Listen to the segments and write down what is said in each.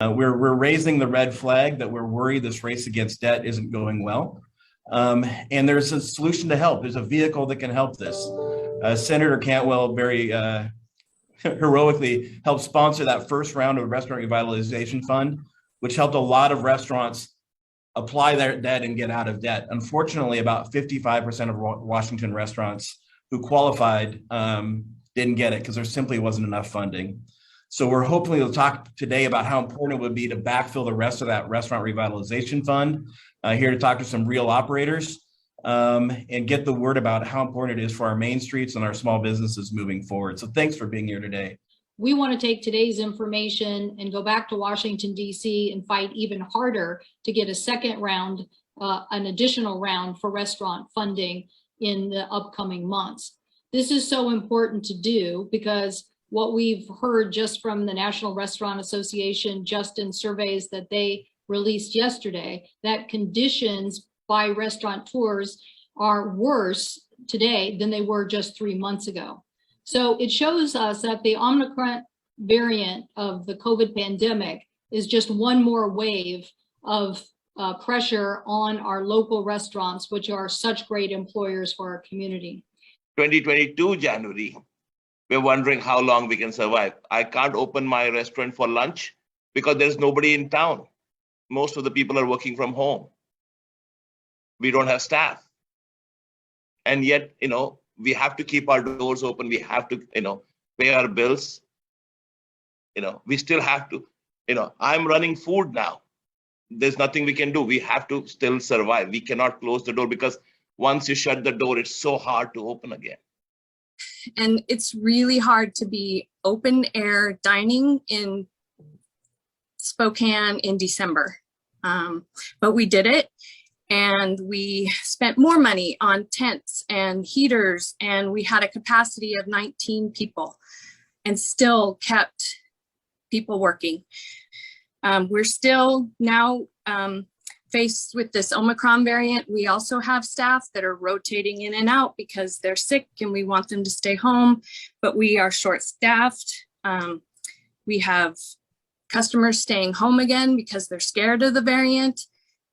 We're raising the red flag that we're worried this race against debt isn't going well. And there's a solution to help. There's a vehicle that can help this. Senator Cantwell very heroically helped sponsor that first round of Restaurant Revitalization Fund, which helped a lot of restaurants apply their debt and get out of debt. Unfortunately, about 55% of Washington restaurants who qualified didn't get it because there simply wasn't enough funding. So we're hopefully to talk today about how important it would be to backfill the rest of that Restaurant Revitalization Fund. Here to talk to some real operators and get the word about how important it is for our main streets and our small businesses moving forward. So thanks for being here today. We want to take today's information and go back to Washington, D.C. and fight even harder to get a second round, an additional round for restaurant funding in the upcoming months. This is so important to do because what we've heard just from the National Restaurant Association, just in surveys that they released yesterday, that conditions by restaurateurs are worse today than they were just 3 months ago. So it shows us that the Omicron variant of the COVID pandemic is just one more wave of pressure on our local restaurants, which are such great employers for our community. 2022 January, we're wondering how long we can survive. I can't open my restaurant for lunch because there's nobody in town. Most of the people are working from home. We don't have staff. And yet, we have to keep our doors open. We have to, pay our bills. We still have to, I'm running food now. There's nothing we can do. We have to still survive. We cannot close the door because once you shut the door, it's so hard to open again. And it's really hard to be open air dining in Spokane in December. But we did it, and we spent more money on tents and heaters, and we had a capacity of 19 people and still kept people working. We're still now faced with this Omicron variant. We also have staff that are rotating in and out because they're sick and we want them to stay home, but we are short-staffed. We have customers staying home again because they're scared of the variant.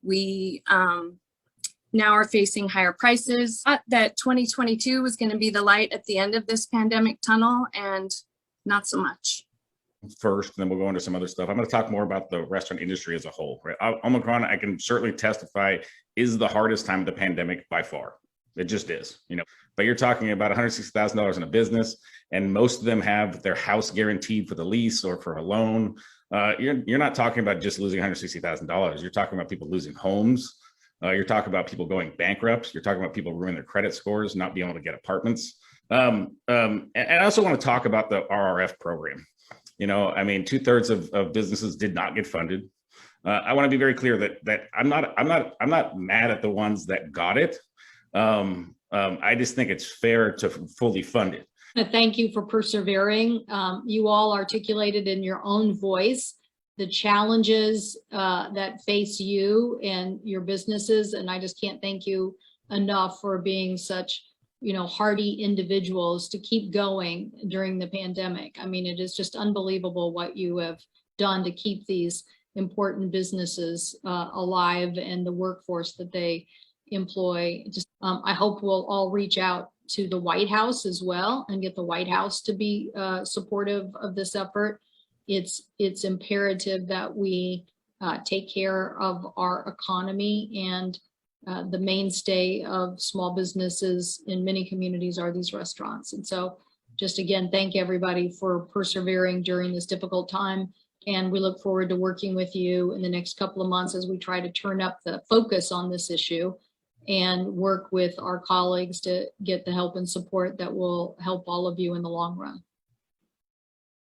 We now are facing higher prices. Thought that 2022 was going to be the light at the end of this pandemic tunnel, and not so much. First, and then we'll go into some other stuff. I'm going to talk more about the restaurant industry as a whole. Right? Omicron, I can certainly testify, is the hardest time of the pandemic by far. It just is, But you're talking about $160,000 in a business, and most of them have their house guaranteed for the lease or for a loan. You're not talking about just losing $160,000. You're talking about people losing homes. You're talking about people going bankrupt. You're talking about people ruining their credit scores, not being able to get apartments. And I also want to talk about the RRF program. 2/3 of businesses did not get funded. I want to be very clear that I'm not mad at the ones that got it. I just think it's fair to fully fund it. Thank you for persevering. You all articulated in your own voice the challenges that face you and your businesses, and I just can't thank you enough for being such hardy individuals to keep going during the pandemic. I mean, it is just unbelievable what you have done to keep these important businesses alive and the workforce that they employ. I hope we'll all reach out to the White House as well and get the White House to be supportive of this effort. It's imperative that we take care of our economy, and the mainstay of small businesses in many communities are these restaurants. And so just again, thank everybody for persevering during this difficult time. And we look forward to working with you in the next couple of months as we try to turn up the focus on this issue and work with our colleagues to get the help and support that will help all of you in the long run.